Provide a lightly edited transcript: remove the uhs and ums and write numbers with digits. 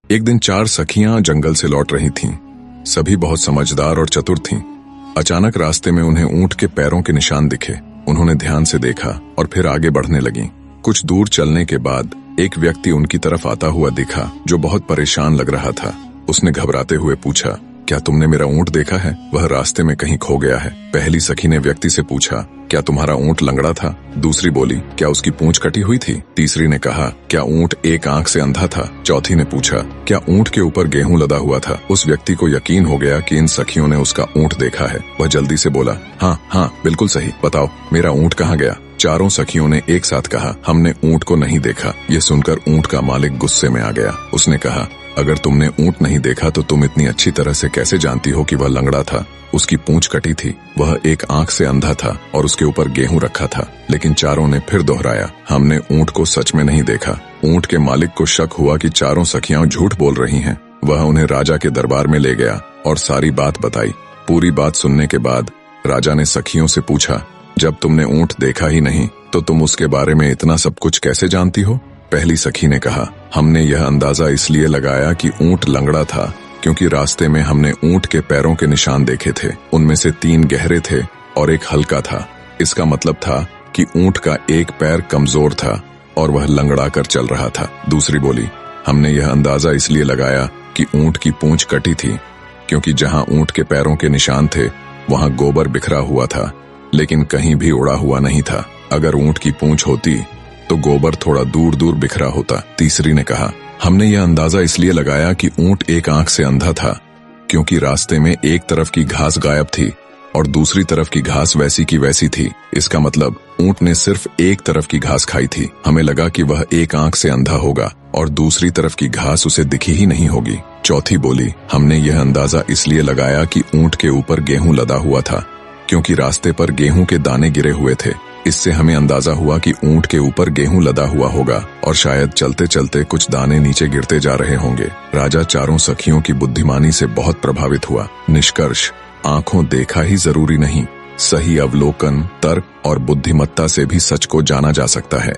एक दिन 4 सखियां जंगल से लौट रही थीं। सभी बहुत समझदार और चतुर थीं। अचानक रास्ते में उन्हें ऊंट के पैरों के निशान दिखे। उन्होंने ध्यान से देखा और फिर आगे बढ़ने लगीं। कुछ दूर चलने के बाद एक व्यक्ति उनकी तरफ आता हुआ दिखा जो बहुत परेशान लग रहा था। उसने घबराते हुए पूछा, क्या तुमने मेरा ऊंट देखा है? वह रास्ते में कहीं खो गया है। पहली सखी ने व्यक्ति से पूछा, क्या तुम्हारा ऊंट लंगड़ा था? दूसरी बोली, क्या उसकी पूंछ कटी हुई थी? तीसरी ने कहा, क्या ऊंट एक आंख से अंधा था? चौथी ने पूछा, क्या ऊंट के ऊपर गेहूं लदा हुआ था? उस व्यक्ति को यकीन हो गया कि इन सखियों ने उसका ऊंट देखा है। वह जल्दी से बोला, हाँ, बिल्कुल सही, बताओ मेरा ऊंट कहाँ गया? चारों सखियों ने एक साथ कहा, हमने ऊंट को नहीं देखा। यह सुनकर ऊंट का मालिक गुस्से में आ गया। उसने कहा, अगर तुमने ऊंट नहीं देखा तो तुम इतनी अच्छी तरह से कैसे जानती हो कि वह लंगड़ा था? उसकी पूंछ कटी थी, वह एक आंख से अंधा था और उसके ऊपर गेहूं रखा था। लेकिन चारों ने फिर दोहराया, हमने ऊंट को सच में नहीं देखा। ऊंट के मालिक को शक हुआ कि चारों सखियां झूठ बोल रही हैं। वह उन्हें राजा के दरबार में ले गया और सारी बात बताई। पूरी बात सुनने के बाद राजा ने सखियों से पूछा, जब तुमने ऊंट देखा ही नहीं तो तुम उसके बारे में इतना सब कुछ कैसे जानती हो? पहली सखी ने कहा, हमने यह अंदाजा इसलिए लगाया कि ऊंट लंगड़ा था क्योंकि रास्ते में हमने ऊंट के पैरों के निशान देखे थे। उनमें से 3 गहरे थे और एक हल्का था। इसका मतलब था कि ऊंट का एक पैर कमजोर था और वह लंगड़ा कर चल रहा था। दूसरी बोली, हमने यह अंदाजा इसलिए लगाया कि ऊंट की पूंछ कटी थी क्योंकि जहां ऊंट के पैरों के निशान थे वहां गोबर बिखरा हुआ था, लेकिन कहीं भी उड़ा हुआ नहीं था। अगर ऊंट की पूंछ होती तो गोबर थोड़ा दूर दूर बिखरा होता। तीसरी ने कहा, हमने यह अंदाजा इसलिए लगाया कि ऊंट एक आंख से अंधा था क्योंकि रास्ते में एक तरफ की घास गायब थी और दूसरी तरफ की घास वैसी की वैसी थी। इसका मतलब ऊंट ने सिर्फ एक तरफ की घास खाई थी। हमें लगा कि वह एक आंख से अंधा होगा और दूसरी तरफ की घास उसे दिखी ही नहीं होगी। चौथी बोली, हमने यह अंदाजा इसलिए लगाया कि ऊंट के ऊपर गेहूं लदा हुआ था क्योंकि रास्ते पर गेहूं के दाने गिरे हुए थे। इससे हमें अंदाजा हुआ कि ऊंट के ऊपर गेहूं लदा हुआ होगा और शायद चलते चलते कुछ दाने नीचे गिरते जा रहे होंगे। राजा चारों सखियों की बुद्धिमानी से बहुत प्रभावित हुआ। निष्कर्ष, आंखों देखा ही जरूरी नहीं, सही अवलोकन, तर्क और बुद्धिमत्ता से भी सच को जाना जा सकता है।